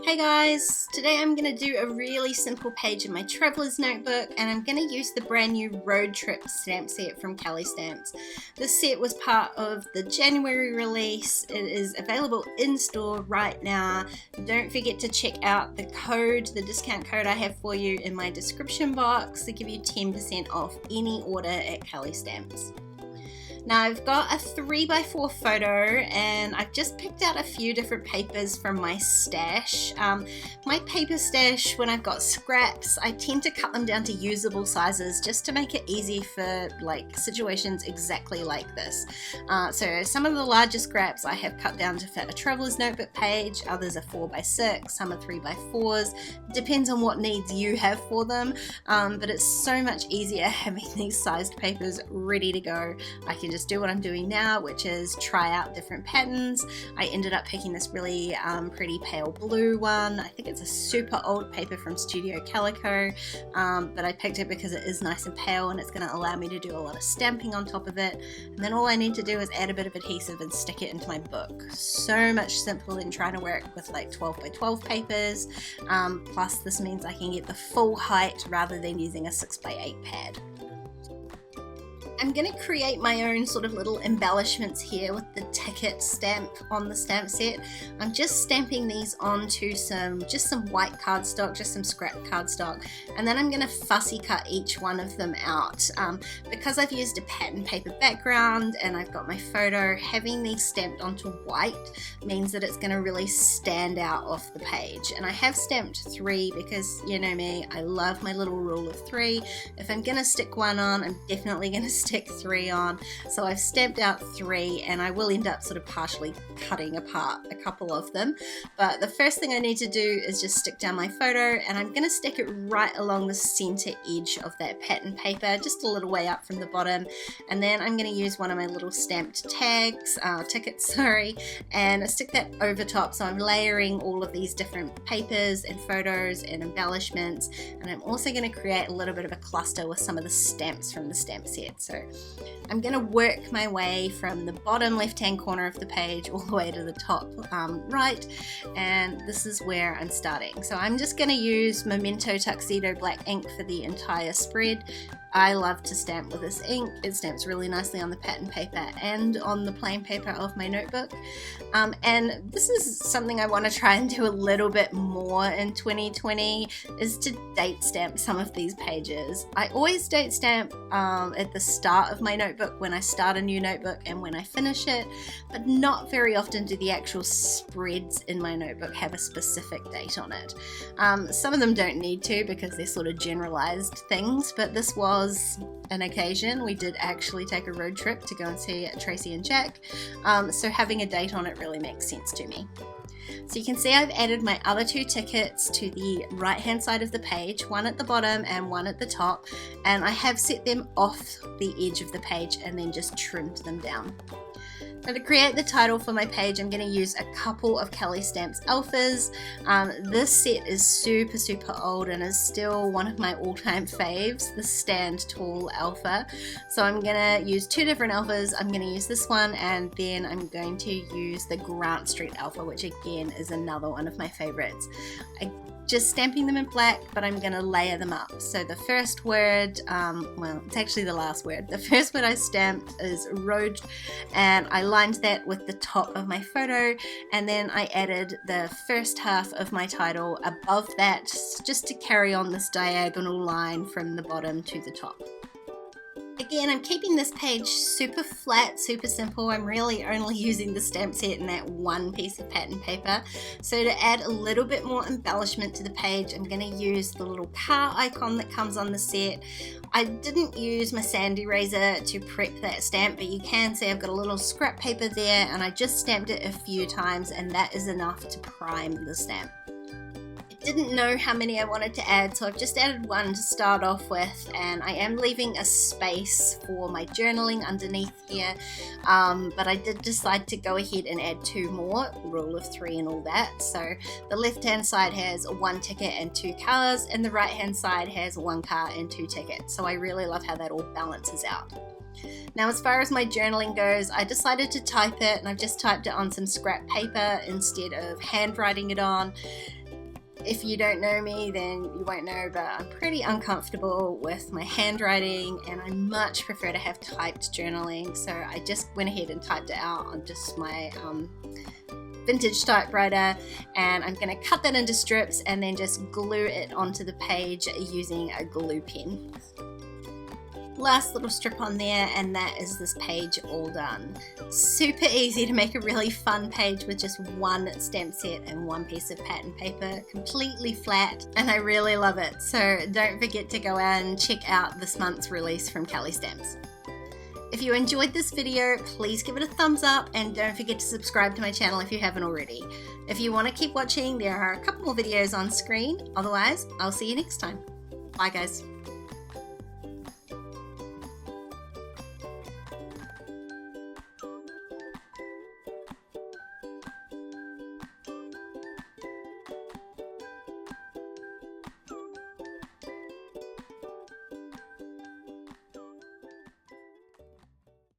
Hey guys, today I'm going to do a really simple page in my traveler's notebook, and I'm going to use the brand new road trip stamp set from Kellie stamps. This set was part of the January release. It is available in store right now. Don't forget to check out the discount code I have for you in my description box to give you 10% off any order at Kellie stamps. Now I've got a 3x4 photo and I've just picked out a few different papers from my stash. My paper stash, when I've got scraps, I tend to cut them down to usable sizes just to make it easy for situations exactly like this. So some of the larger scraps I have cut down to fit a traveler's notebook page, others are 4x6, some are 3x4s, depends on what needs you have for them, but it's so much easier having these sized papers ready to go. I can just do what I'm doing now, which is try out different patterns. I ended up picking this really pretty pale blue one. I think it's a super old paper from Studio Calico, but I picked it because it is nice and pale and it's going to allow me to do a lot of stamping on top of it. And then all I need to do is add a bit of adhesive and stick it into my book. So much simpler than trying to work with 12x12 papers. Plus this means I can get the full height rather than using a 6x8 pad. I'm going to create my own sort of little embellishments here with the ticket stamp on the stamp set. I'm just stamping these onto some white cardstock, just some scrap cardstock, and then I'm going to fussy cut each one of them out. Because I've used a pattern paper background and I've got my photo, having these stamped onto white means that it's going to really stand out off the page. And I have stamped 3 because, you know me, I love my little rule of 3. If I'm going to stick one on, I'm definitely going to stick 3 on. So I've stamped out 3 and I will end up sort of partially cutting apart a couple of them. But the first thing I need to do is just stick down my photo, and I'm going to stick it right along the center edge of that pattern paper, just a little way up from the bottom. And then I'm going to use one of my little stamped tickets, and stick that over top. So I'm layering all of these different papers and photos and embellishments, and I'm also going to create a little bit of a cluster with some of the stamps from the stamp set. So I'm going to work my way from the bottom left hand corner of the page all the way to the top right, and this is where I'm starting. So I'm just going to use Memento Tuxedo black ink for the entire spread. I love to stamp with this ink. It stamps really nicely on the pattern paper and on the plain paper of my notebook. And this is something I want to try and do a little bit more in 2020, is to date stamp some of these pages. I always date stamp at the start of my notebook when I start a new notebook and when I finish it, but not very often do the actual spreads in my notebook have a specific date on it. Some of them don't need to because they're sort of generalized things, but this was an occasion. We did actually take a road trip to go and see Tracy and Jack, so having a date on it really makes sense to me. So you can see I've added my other 2 tickets to the right hand side of the page, one at the bottom and one at the top, and I have set them off the edge of the page and then just trimmed them down. Now to create the title for my page, I'm going to use a couple of Kellie Stamps alphas. This set is super old and is still one of my all-time faves, the Stand Tall alpha. So I'm going to use 2 different alphas. I'm going to use this one, and then I'm going to use the Grant Street alpha, which again is another one of my favorites. Just stamping them in black, but I'm going to layer them up. So the first word, well, it's actually the last word. The first word I stamped is road, and I lined that with the top of my photo, and then I added the first half of my title above that, just to carry on this diagonal line from the bottom to the top. Again, I'm keeping this page super flat, super simple. I'm really only using the stamp set and that one piece of pattern paper. So to add a little bit more embellishment to the page, I'm going to use the little car icon that comes on the set. I didn't use my sand eraser to prep that stamp, but you can see I've got a little scrap paper there, and I just stamped it a few times, and that is enough to prime the stamp. Didn't know how many I wanted to add, so I've just added 1 to start off with, and I am leaving a space for my journaling underneath here, but I did decide to go ahead and add 2 more, rule of 3 and all that. So the left hand side has 1 ticket and 2 cars, and the right hand side has 1 car and 2 tickets, so I really love how that all balances out. Now, as far as my journaling goes, I decided to type it, and I've just typed it on some scrap paper instead of handwriting it on. If you don't know me, then you won't know, but I'm pretty uncomfortable with my handwriting and I much prefer to have typed journaling. So I just went ahead and typed it out on just my vintage typewriter, and I'm going to cut that into strips and then just glue it onto the page using a glue pen. Last little strip on there, and that is this page all done. Super easy to make a really fun page with just one stamp set and one piece of pattern paper, completely flat, and I really love it. So don't forget to go out and check out this month's release from Kellie Stamps. If you enjoyed this video, please give it a thumbs up and don't forget to subscribe to my channel if you haven't already. If you want to keep watching, there are a couple more videos on screen. Otherwise, I'll see you next time. Bye guys.